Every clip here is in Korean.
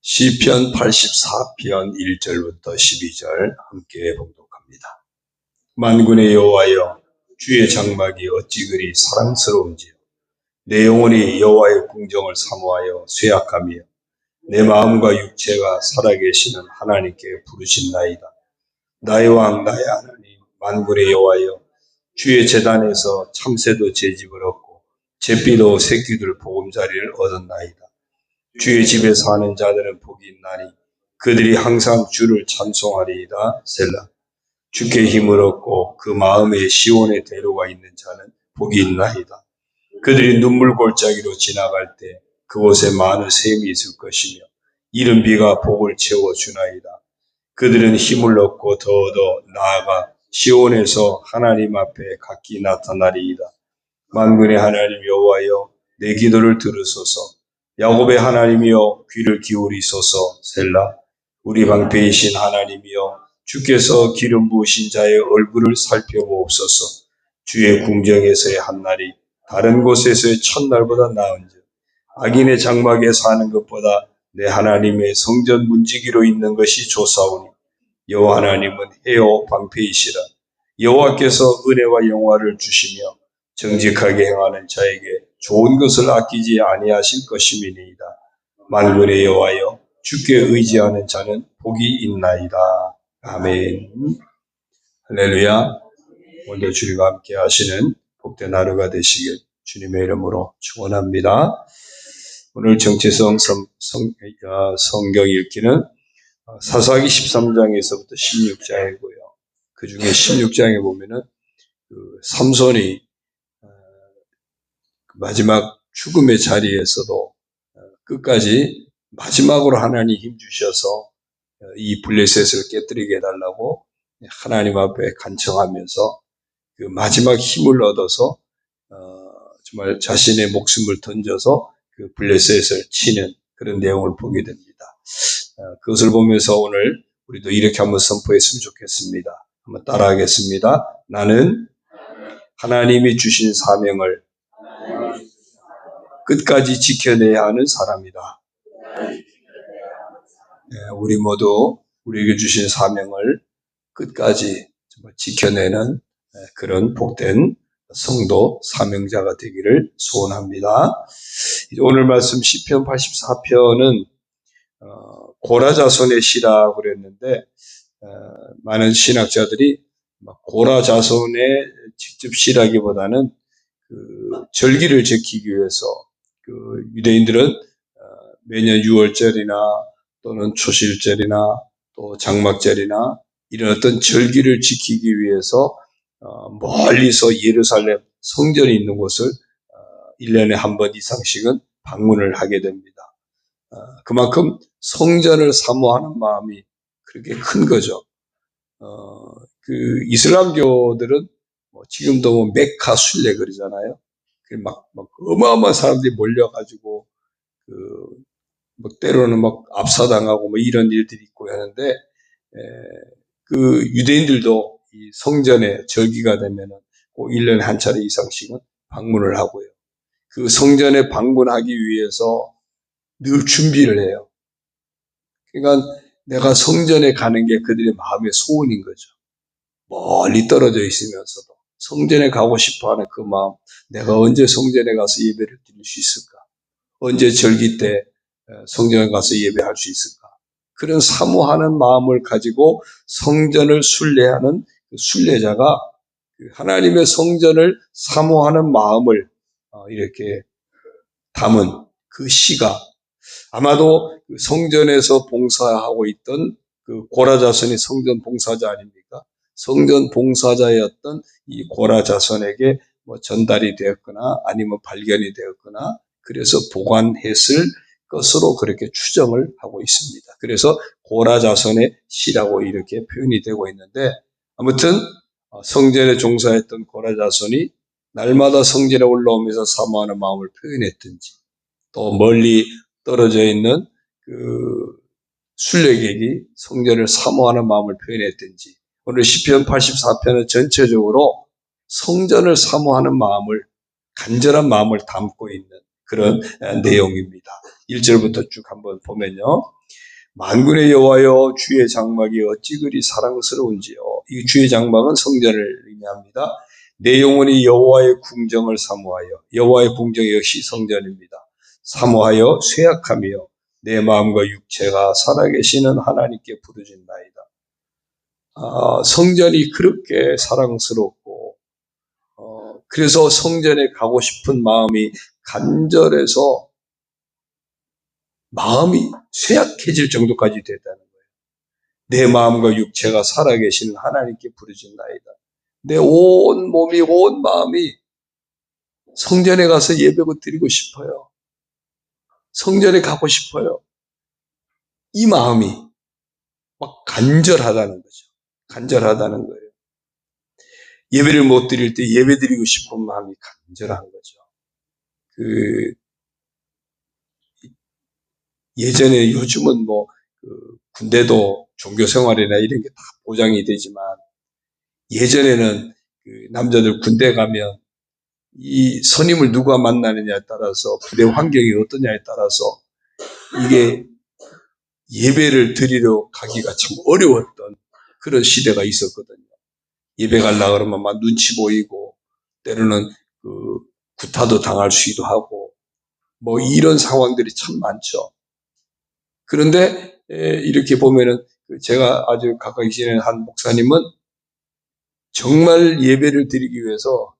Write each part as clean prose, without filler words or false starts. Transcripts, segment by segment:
시편 84편 1절부터 12절 함께 봉독합니다. 만군의 여호와여, 주의 장막이 어찌 그리 사랑스러운지요. 내 영혼이 여호와의 궁정을 사모하여 쇠약하며 내 마음과 육체가 살아계시는 하나님께 부르신나이다. 나의 왕 나의 하나님 만군의 여호와여, 주의 제단에서 참새도 제 집을 얻고 잿비도 새끼들 보금자리를 얻었나이다. 주의 집에 사는 자들은 복이 있나니 그들이 항상 주를 찬송하리이다. 셀라. 주께 힘을 얻고 그 마음에 시온의 대로가 있는 자는 복이 있나이다. 그들이 눈물 골짜기로 지나갈 때 그곳에 많은 샘이 있을 것이며 이른 비가 복을 채워주나이다. 그들은 힘을 얻고 더 나아가 시온에서 하나님 앞에 각기 나타나리이다. 만군의 하나님 여호와여, 내 기도를 들으소서. 야곱의 하나님이여, 귀를 기울이소서. 셀라. 우리 방패이신 하나님이여, 주께서 기름 부으신 자의 얼굴을 살펴보옵소서. 주의 궁정에서의 한날이 다른 곳에서의 첫날보다 나은즉 악인의 장막에 사는 것보다 내 하나님의 성전 문지기로 있는 것이 좋사오니 여호와 하나님은 해요 방패이시라. 여호와께서 은혜와 영화를 주시며 정직하게 행하는 자에게 좋은 것을 아끼지 아니하실 것임이니이다. 만군의 여호와여, 주께 의지하는 자는 복이 있나이다. 아멘. 할렐루야. 오늘도 주님과 함께 하시는 복된 하루가 되시길 주님의 이름으로 축원합니다. 오늘 정체성 성경 읽기는 사사기 13장에서부터 16장이고요. 그 중에 16장에 보면은 삼손이 마지막 죽음의 자리에서도 끝까지 마지막으로 하나님 힘 주셔서 이 블레셋을 깨뜨리게 해달라고 하나님 앞에 간청하면서 그 마지막 힘을 얻어서 정말 자신의 목숨을 던져서 그 블레셋을 치는 그런 내용을 보게 됩니다. 그것을 보면서 오늘 우리도 이렇게 한번 선포했으면 좋겠습니다. 한번 따라하겠습니다. 나는 하나님이 주신 사명을 끝까지 지켜내야 하는 사람이다. 우리 모두 우리에게 주신 사명을 끝까지 지켜내는 그런 복된 성도 사명자가 되기를 소원합니다. 오늘 말씀 시편 84편은 고라 자손의 시라고 그랬는데 많은 신학자들이 고라 자손의 직접 시라기보다는 그 절기를 지키기 위해서 그 유대인들은 매년 6월절이나 또는 초실절이나 또 장막절이나 이런 어떤 절기를 지키기 위해서 멀리서 예루살렘 성전이 있는 곳을 1년에 한 번 이상씩은 방문을 하게 됩니다. 그만큼 성전을 사모하는 마음이 그렇게 큰 거죠. 그 이슬람교들은 지금도 메카 순례 그러잖아요. 막 어마어마한 사람들이 몰려가지고 때로는 압사당하고 이런 일들이 있고 하는데 그 유대인들도 이 성전에 절기가 되면은 꼭 1년에 한 차례 이상씩은 방문을 하고요. 그 성전에 방문하기 위해서 늘 준비를 해요. 그러니까 내가 성전에 가는 게 그들의 마음의 소원인 거죠. 멀리 떨어져 있으면서도 성전에 가고 싶어하는 그 마음, 내가 언제 성전에 가서 예배를 드릴 수 있을까? 언제 절기 때 성전에 가서 예배할 수 있을까? 그런 사모하는 마음을 가지고 성전을 순례하는 그 순례자가 하나님의 성전을 사모하는 마음을 이렇게 담은 그 시가 아마도 성전에서 봉사하고 있던 그 고라 자손이 성전 봉사자 아닙니까? 성전 봉사자였던 이 고라 자손에게 전달이 되었거나 아니면 발견이 되었거나 그래서 보관했을 것으로 그렇게 추정을 하고 있습니다. 그래서 고라 자손의 시라고 이렇게 표현이 되고 있는데 아무튼 성전에 종사했던 고라 자손이 날마다 성전에 올라오면서 사모하는 마음을 표현했든지 또 멀리 떨어져 있는 그 순례객이 성전을 사모하는 마음을 표현했든지 오늘 시편 84편은 전체적으로 성전을 사모하는 마음을 간절한 마음을 담고 있는 그런 내용입니다. 1절부터 쭉 한번 보면요. 만군의 여호와여 주의 장막이 어찌 그리 사랑스러운지요. 이 주의 장막은 성전을 의미합니다. 내 영혼이 여호와의 궁정을 사모하여, 여호와의 궁정 역시 성전입니다. 사모하여 쇠약하며 내 마음과 육체가 살아계시는 하나님께 부르짖나이다. 성전이 그렇게 사랑스럽고 그래서 성전에 가고 싶은 마음이 간절해서 마음이 쇠약해질 정도까지 됐다는 거예요. 내 마음과 육체가 살아계시는 하나님께 부르짖나이다. 내 온 몸이 온 마음이 성전에 가서 예배고 드리고 싶어요. 성전에 가고 싶어요. 이 마음이 막 간절하다는 거죠. 간절하다는 거예요. 예배를 못 드릴 때 예배 드리고 싶은 마음이 간절한 거죠. 예전에 요즘은 군대도 종교 생활이나 이런 게 다 보장이 되지만 예전에는 남자들 군대 가면 이 선임을 누가 만나느냐에 따라서 부대 환경이 어떠냐에 따라서 이게 예배를 드리러 가기가 참 어려웠던 그런 시대가 있었거든요. 예배 가려고 그러면 막 눈치 보이고 때로는 구타도 당할 수도 하고 이런 상황들이 참 많죠. 그런데 이렇게 보면은 제가 아주 가까이 지내는 한 목사님은 정말 예배를 드리기 위해서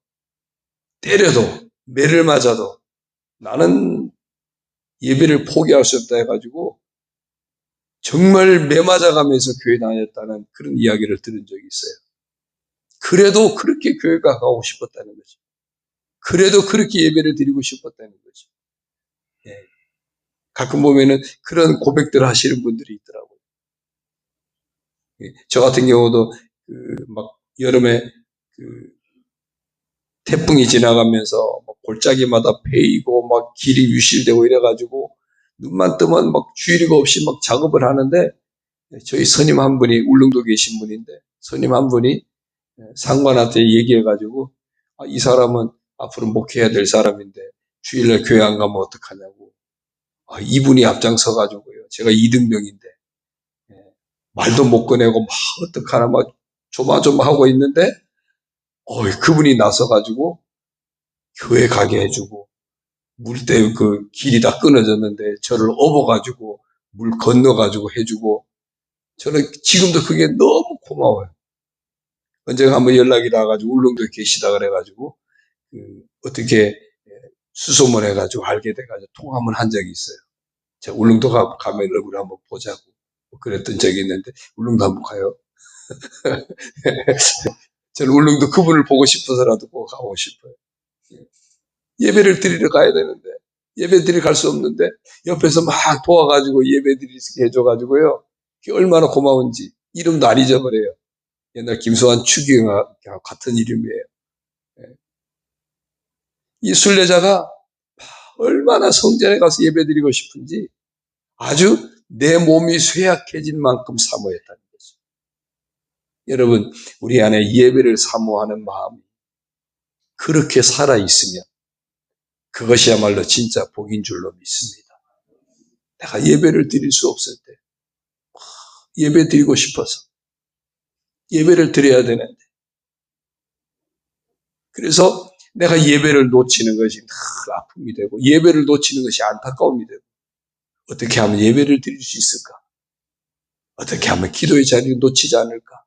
때려도 매를 맞아도 나는 예배를 포기할 수 없다 해가지고 정말 매 맞아가면서 교회 다녔다는 그런 이야기를 들은 적이 있어요. 그래도 그렇게 교회가 가고 싶었다는 거죠. 그래도 그렇게 예배를 드리고 싶었다는 거죠. 예. 가끔 보면은 그런 고백들을 하시는 분들이 있더라고요. 예. 저 같은 경우도 막 여름에 태풍이 지나가면서 골짜기마다 베이고 막 길이 유실되고 이래가지고 눈만 뜨면 막 주의가 없이 막 작업을 하는데 저희 선임 한 분이 울릉도 계신 분인데 선임 한 분이 상관한테 얘기해가지고 이 사람은 앞으로 목회해야 될 사람인데 주일날 교회 안 가면 어떡하냐고 이분이 앞장서가지고요. 제가 2등병인데 말도 못 꺼내고 막 어떡하나 막 조마조마하고 있는데 그분이 나서가지고 교회 가게 해주고 물때 길이 다 끊어졌는데 저를 업어가지고 물 건너가지고 해주고 저는 지금도 그게 너무 고마워요. 언젠가 한번 연락이 나가지고 울릉도에 계시다 그래가지고 어떻게 수소문 해가지고 알게 돼가지고 통화만 한 적이 있어요. 제가 울릉도 가면 얼굴 한번 보자고 그랬던 적이 있는데 울릉도 한번 가요. 저는 울릉도 그분을 보고 싶어서라도 꼭 가고 싶어요. 예배를 드리러 가야 되는데 예배 드리러 갈 수 없는데 옆에서 막 도와가지고 예배 드리게 해줘가지고요. 그게 얼마나 고마운지. 이름도 안 잊어버려요. 옛날 김수환 추기경하고 같은 이름이에요. 이 순례자가 얼마나 성전에 가서 예배 드리고 싶은지 아주 내 몸이 쇠약해진 만큼 사모했다는 거죠. 여러분, 우리 안에 예배를 사모하는 마음이 그렇게 살아있으면 그것이야말로 진짜 복인 줄로 믿습니다. 내가 예배를 드릴 수 없을 때 예배 드리고 싶어서 예배를 드려야 되는데 그래서 내가 예배를 놓치는 것이 늘 아픔이 되고 예배를 놓치는 것이 안타까움이 되고 어떻게 하면 예배를 드릴 수 있을까? 어떻게 하면 기도의 자리를 놓치지 않을까?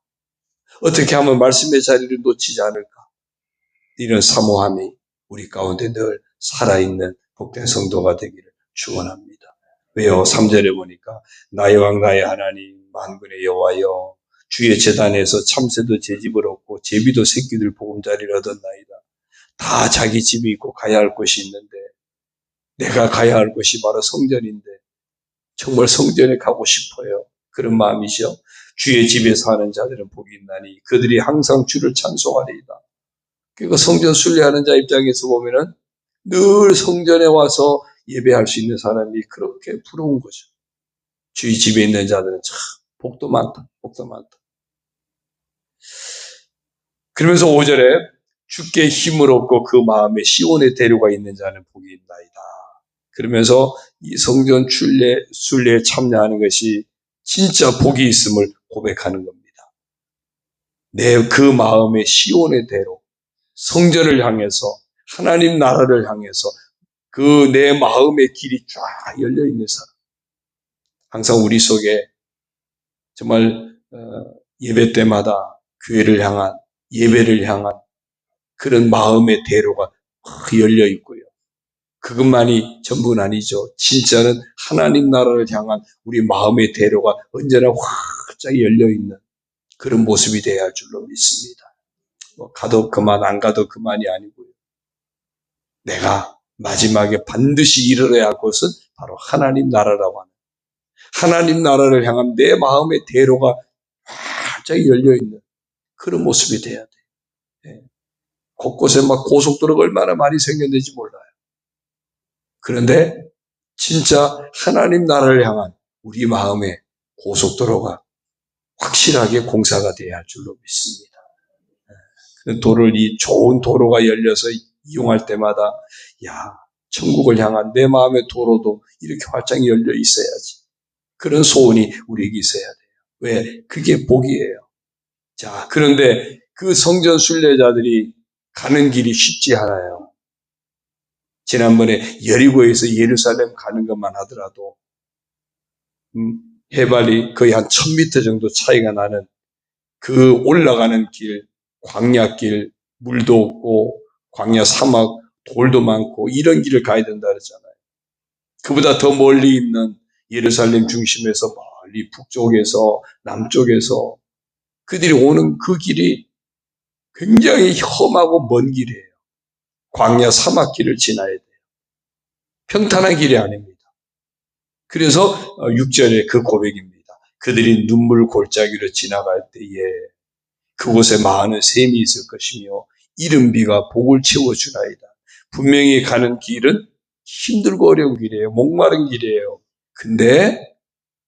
어떻게 하면 말씀의 자리를 놓치지 않을까? 이런 사모함이 우리 가운데 늘 살아있는 복된 성도가 되기를 축원합니다. 왜요? 3절에 보니까 나의 왕 나의 하나님 만군의 여호와여 주의 제단에서 참새도 제 집을 얻고 제비도 새끼들 보금자리를 얻었나이다. 다 자기 집이 있고 가야 할 곳이 있는데 내가 가야 할 곳이 바로 성전인데 정말 성전에 가고 싶어요. 그런 마음이죠. 주의 집에 사는 자들은 복이 있나니 그들이 항상 주를 찬송하리이다. 그러니까 성전 순례하는 자 입장에서 보면은 늘 성전에 와서 예배할 수 있는 사람이 그렇게 부러운 거죠. 주의 집에 있는 자들은 참 복도 많다. 복도 많다. 그러면서 5절에 주께 힘을 얻고 그 마음에 시온의 대류가 있는 자는 복이 있나이다. 그러면서 이 성전 순례에 참여하는 것이 진짜 복이 있음을 고백하는 겁니다. 내 그 마음의 시온의 대로 성전을 향해서 하나님 나라를 향해서 그 내 마음의 길이 쫙 열려 있는 사람. 항상 우리 속에 정말 예배 때마다 교회를 향한 예배를 향한 그런 마음의 대로가 열려 있고요. 그것만이 전부는 아니죠. 진짜는 하나님 나라를 향한 우리 마음의 대로가 언제나 활짝 열려 있는 그런 모습이 되어야 할 줄로 믿습니다. 가도 그만 안 가도 그만이 아니고요. 내가 마지막에 반드시 이루어야 할 것은 바로 하나님 나라라고 하는 하나님 나라를 향한 내 마음의 대로가 활짝 열려 있는 그런 모습이 돼야 돼요. 곳곳에 막 고속도로가 얼마나 많이 생겼는지 몰라요. 그런데 진짜 하나님 나라를 향한 우리 마음의 고속도로가 확실하게 공사가 돼야 할 줄로 믿습니다. 도로를 이 좋은 도로가 열려서 이용할 때마다 야, 천국을 향한 내 마음의 도로도 이렇게 활짝 열려 있어야지. 그런 소원이 우리에게 있어야 돼요. 왜? 그게 복이에요. 자, 그런데 그 성전 순례자들이 가는 길이 쉽지 않아요. 지난번에 여리고에서 예루살렘 가는 것만 하더라도 해발이 거의 한 1000m 정도 차이가 나는 그 올라가는 길, 광야길, 물도 없고 광야 사막, 돌도 많고 이런 길을 가야 된다 그랬잖아요. 그보다 더 멀리 있는 예루살렘 중심에서 멀리 북쪽에서 남쪽에서 그들이 오는 그 길이 굉장히 험하고 먼 길이에요. 광야 사막길을 지나야 돼요. 평탄한 길이 아닙니다. 그래서 6절에 그 고백입니다. 그들이 눈물 골짜기로 지나갈 때에 그곳에 많은 샘이 있을 것이며 이른 비가 복을 채워주나이다. 분명히 가는 길은 힘들고 어려운 길이에요. 목마른 길이에요. 근데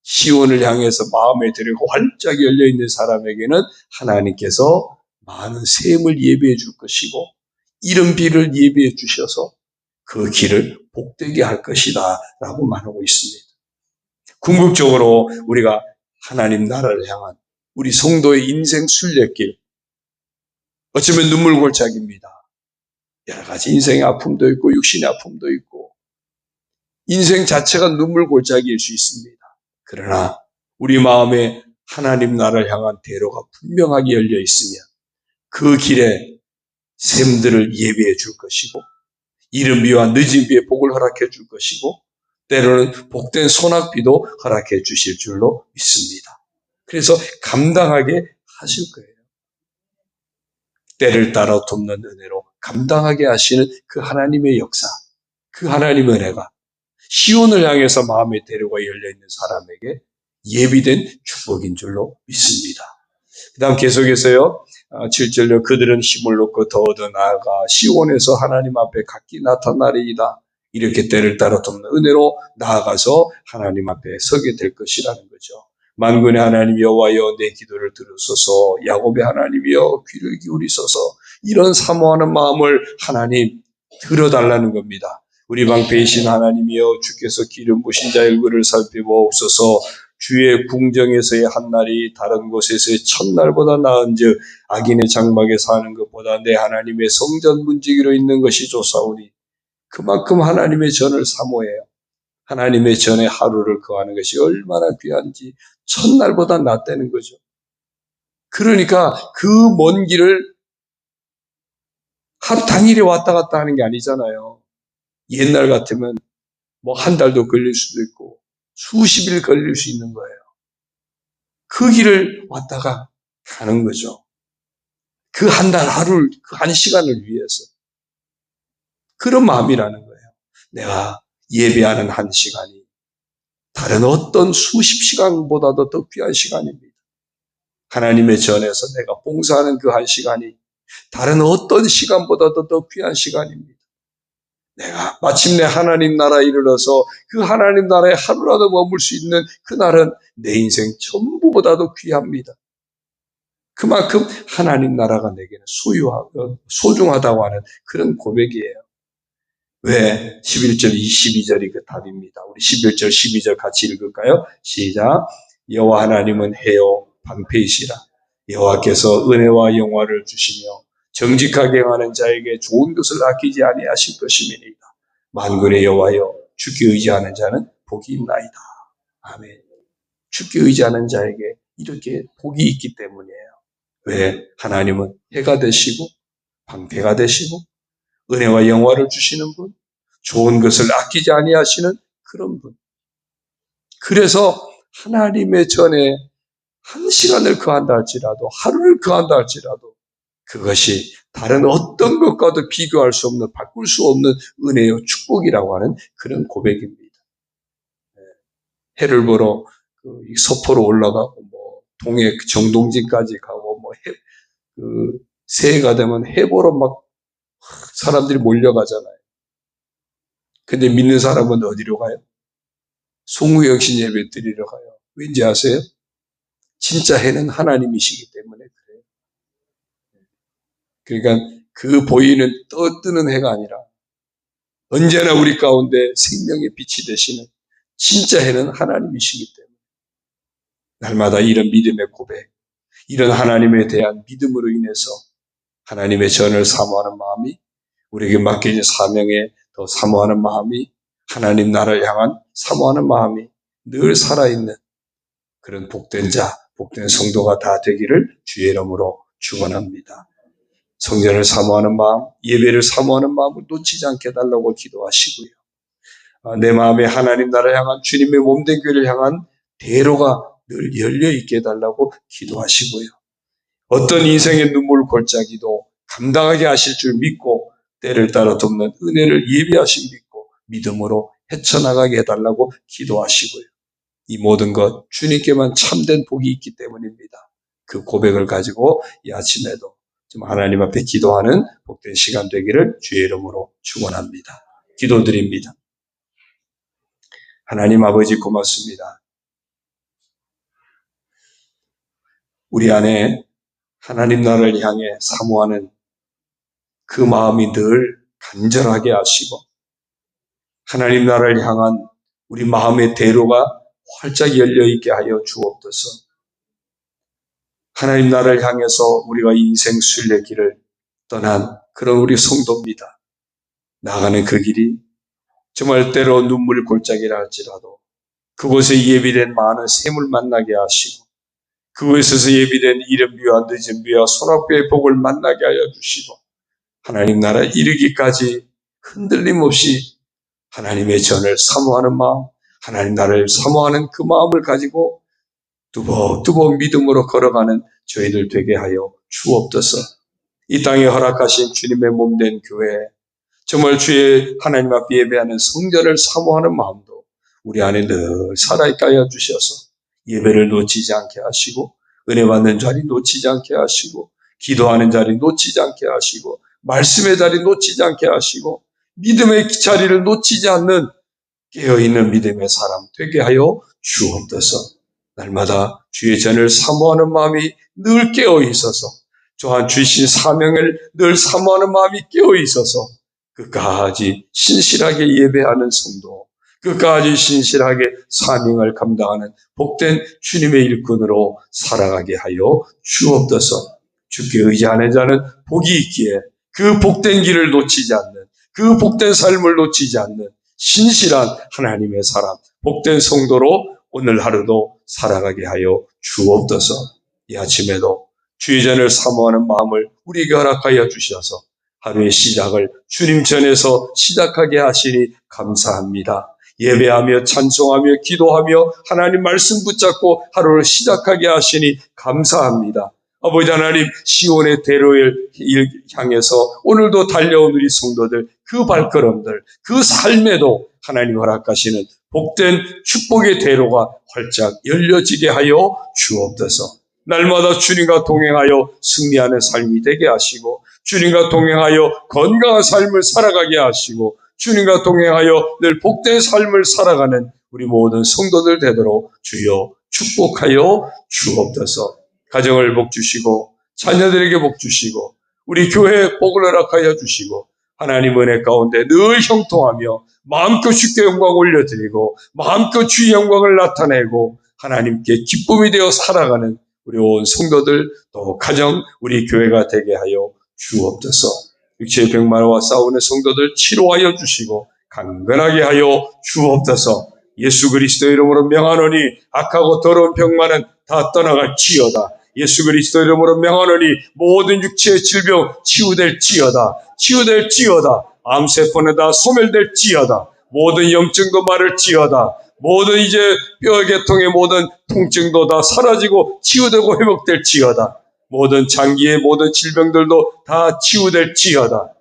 시온을 향해서 마음에 들고 활짝 열려있는 사람에게는 하나님께서 많은 샘을 예비해 줄 것이고 이른 비를 예비해 주셔서 그 길을 복되게 할 것이다 라고 말하고 있습니다. 궁극적으로 우리가 하나님 나라를 향한 우리 성도의 인생 순례길, 어쩌면 눈물 골짜기입니다. 여러 가지 인생의 아픔도 있고 육신의 아픔도 있고 인생 자체가 눈물 골짜기일 수 있습니다. 그러나 우리 마음에 하나님 나라를 향한 대로가 분명하게 열려 있으면 그 길에 샘들을 예비해 줄 것이고 이른 비와 늦은 비에 복을 허락해 줄 것이고 때로는 복된 소낙비도 허락해 주실 줄로 믿습니다. 그래서 감당하게 하실 거예요. 때를 따라 돕는 은혜로 감당하게 하시는 그 하나님의 역사, 그 하나님의 은혜가 시온을 향해서 마음의 대로가 열려있는 사람에게 예비된 축복인 줄로 믿습니다. 그 다음 계속해서요. 7절로 그들은 힘을 얻고 더 얻어 나아가 시온에서 하나님 앞에 각기 나타나리이다. 이렇게 때를 따라 돕는 은혜로 나아가서 하나님 앞에 서게 될 것이라는 거죠. 만군의 하나님 여호와여 내 기도를 들으소서. 야곱의 하나님이여 귀를 기울이소서. 이런 사모하는 마음을 하나님 들어달라는 겁니다. 우리 방패이신 하나님이여 주께서 기름 부으신 자의 얼굴을 살펴보옵소서. 주의 궁정에서의 한 날이 다른 곳에서의 첫날보다 나은즉 악인의 장막에 사는 것보다 내 하나님의 성전 문지기로 있는 것이 좋사오니 그만큼 하나님의 전을 사모해요. 하나님의 전에 하루를 거하는 것이 얼마나 귀한지 첫날보다 낫다는 거죠. 그러니까 그 먼 길을 하루 당일에 왔다 갔다 하는 게 아니잖아요. 옛날 같으면 뭐 한 달도 걸릴 수도 있고 수십일 걸릴 수 있는 거예요. 그 길을 왔다가 가는 거죠. 그 한 달 하루를, 그 한 시간을 위해서. 그런 마음이라는 거예요. 내가 예배하는 한 시간이 다른 어떤 수십 시간보다도 더 귀한 시간입니다. 하나님의 전에서 내가 봉사하는 그 한 시간이 다른 어떤 시간보다도 더 귀한 시간입니다. 내가 마침내 하나님 나라에 이르러서 그 하나님 나라에 하루라도 머물 수 있는 그날은 내 인생 전부보다도 귀합니다. 그만큼 하나님 나라가 내게는 소중하다고 하는 그런 고백이에요. 왜? 11절, 22절이 그 답입니다. 우리 11절, 12절 같이 읽을까요? 시작. 여호와 하나님은 해요 방패이시라. 여호와께서 은혜와 영화를 주시며 정직하게 행하는 자에게 좋은 것을 아끼지 아니하실 것임이니이다. 만군의 여호와여, 주께 의지하는 자는 복이 있나이다. 아멘. 주께 의지하는 자에게 이렇게 복이 있기 때문이에요. 왜? 하나님은 해가 되시고 방패가 되시고 은혜와 영화를 주시는 분, 좋은 것을 아끼지 아니하시는 그런 분. 그래서 하나님의 전에 한 시간을 거한다 할지라도, 하루를 거한다 할지라도 그것이 다른 어떤 것과도 비교할 수 없는, 바꿀 수 없는 은혜요 축복이라고 하는 그런 고백입니다. 해를 보러 서포로 올라가고 동해 정동진까지 가고 새해가 되면 해 보러 막 사람들이 몰려가잖아요. 근데 믿는 사람은 어디로 가요? 송구영신 예배 드리러 가요. 왠지 아세요? 진짜 해는 하나님이시기 때문에 그래요. 그러니까 그 보이는 뜨는 해가 아니라 언제나 우리 가운데 생명의 빛이 되시는 진짜 해는 하나님이시기 때문에 날마다 이런 믿음의 고백, 이런 하나님에 대한 믿음으로 인해서 하나님의 전을 사모하는 마음이, 우리에게 맡겨진 사명에 더 사모하는 마음이, 하나님 나라를 향한 사모하는 마음이 늘 살아있는 그런 복된 자, 복된 성도가 다 되기를 주의 이름으로 축원합니다. 성전을 사모하는 마음, 예배를 사모하는 마음을 놓치지 않게 해달라고 기도하시고요. 내 마음에 하나님 나라를 향한 주님의 몸된 교회를 향한 대로가 늘 열려있게 해달라고 기도하시고요. 어떤 인생의 눈물 골짜기도 감당하게 하실 줄 믿고 때를 따라 돕는 은혜를 예비하신 믿고 믿음으로 헤쳐나가게 해달라고 기도하시고요. 이 모든 것 주님께만 참된 복이 있기 때문입니다. 그 고백을 가지고 이 아침에도 좀 하나님 앞에 기도하는 복된 시간 되기를 주의 이름으로 축원합니다. 기도드립니다. 하나님 아버지 고맙습니다. 우리 안에 하나님 나라를 향해 사모하는 그 마음이 늘 간절하게 하시고 하나님 나라를 향한 우리 마음의 대로가 활짝 열려있게 하여 주옵소서. 하나님 나라를 향해서 우리가 인생 순례길을 떠난 그런 우리 성도입니다. 나가는 그 길이 정말 때로 눈물 골짜기라 할지라도 그곳에 예비된 많은 샘을 만나게 하시고 그곳에서 예비된 이른 비와 늦은 비와 소낙비의 복을 만나게 하여 주시고 하나님 나라 이르기까지 흔들림 없이 하나님의 전을 사모하는 마음, 하나님 나라를 사모하는 그 마음을 가지고 두벅두벅 믿음으로 걸어가는 저희들 되게 하여 주옵소서. 이 땅에 허락하신 주님의 몸된 교회, 정말 주의 하나님 앞에 예배하는 성전을 사모하는 마음도 우리 안에 늘 살아있게 하여 주셔서 예배를 놓치지 않게 하시고 은혜 받는 자리 놓치지 않게 하시고 기도하는 자리 놓치지 않게 하시고 말씀의 자리 놓치지 않게 하시고 믿음의 자리를 놓치지 않는 깨어있는 믿음의 사람 되게 하여 주옵소서. 날마다 주의 전을 사모하는 마음이 늘 깨어있어서 또한 주신 사명을 늘 사모하는 마음이 깨어있어서 끝까지 신실하게 예배하는 성도, 끝까지 신실하게 사명을 감당하는 복된 주님의 일꾼으로 살아가게 하여 주옵소서. 주께 의지하는 자는 복이 있기에 그 복된 길을 놓치지 않는, 그 복된 삶을 놓치지 않는 신실한 하나님의 사람, 복된 성도로 오늘 하루도 살아가게 하여 주옵소서. 이 아침에도 주의 전을 사모하는 마음을 우리에게 허락하여 주셔서 하루의 시작을 주님 전에서 시작하게 하시니 감사합니다. 예배하며 찬송하며 기도하며 하나님 말씀 붙잡고 하루를 시작하게 하시니 감사합니다. 아버지 하나님, 시온의 대로를 향해서 오늘도 달려온 우리 성도들 그 발걸음들, 그 삶에도 하나님 허락하시는 복된 축복의 대로가 활짝 열려지게 하여 주옵소서. 날마다 주님과 동행하여 승리하는 삶이 되게 하시고 주님과 동행하여 건강한 삶을 살아가게 하시고 주님과 동행하여 늘 복된 삶을 살아가는 우리 모든 성도들 되도록 주여 축복하여 주옵소서. 가정을 복 주시고 자녀들에게 복 주시고 우리 교회에 복을 허락하여 주시고 하나님 은혜 가운데 늘 형통하며 마음껏 주께 영광 올려드리고 마음껏 주의 영광을 나타내고 하나님께 기쁨이 되어 살아가는 우리 온 성도들 또 가정 우리 교회가 되게 하여 주옵소서. 육체의 병마와 싸우는 성도들 치료하여 주시고 강건하게 하여 주옵소서. 예수 그리스도 이름으로 명하노니 악하고 더러운 병만은 다 떠나갈지어다. 예수 그리스도 이름으로 명하노니 모든 육체의 질병 치유될지어다. 치유될지어다. 암세포는 다 소멸될지어다. 모든 염증도 마를지어다. 모든 이제 뼈계통의 모든 통증도 다 사라지고 치유되고 회복될지어다. 모든 장기의 모든 질병들도 다 치유될지어다.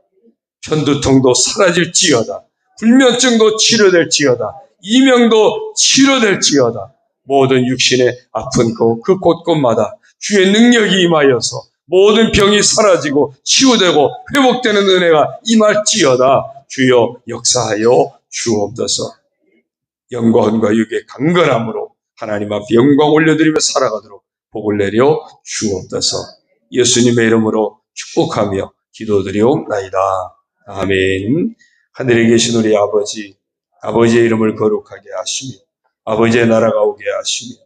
편두통도 사라질지어다. 불면증도 치료될지어다. 이명도 치료될지어다. 모든 육신의 아픈 그 곳곳마다 주의 능력이 임하여서 모든 병이 사라지고 치유되고 회복되는 은혜가 임할지어다. 주여 역사하여 주옵소서. 영광과 육의 강건함으로 하나님 앞에 영광 올려드리며 살아가도록 복을 내려 주옵소서. 예수님의 이름으로 축복하며 기도드리옵나이다. 아멘. 하늘에 계신 우리 아버지, 아버지의 이름을 거룩하게 하시며 아버지의 나라가 오게 하시며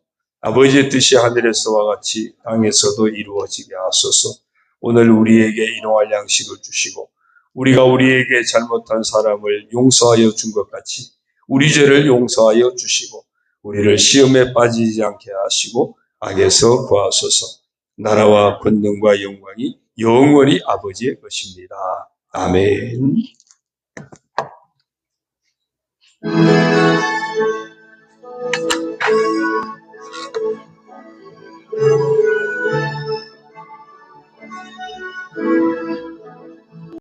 아버지의 뜻이 하늘에서와 같이 땅에서도 이루어지게 하소서. 오늘 우리에게 일용할 양식을 주시고 우리가 우리에게 잘못한 사람을 용서하여 준 것 같이 우리 죄를 용서하여 주시고 우리를 시험에 빠지지 않게 하시고 악에서 구하소서. 나라와 권능과 영광이 영원히 아버지의 것입니다. 아멘.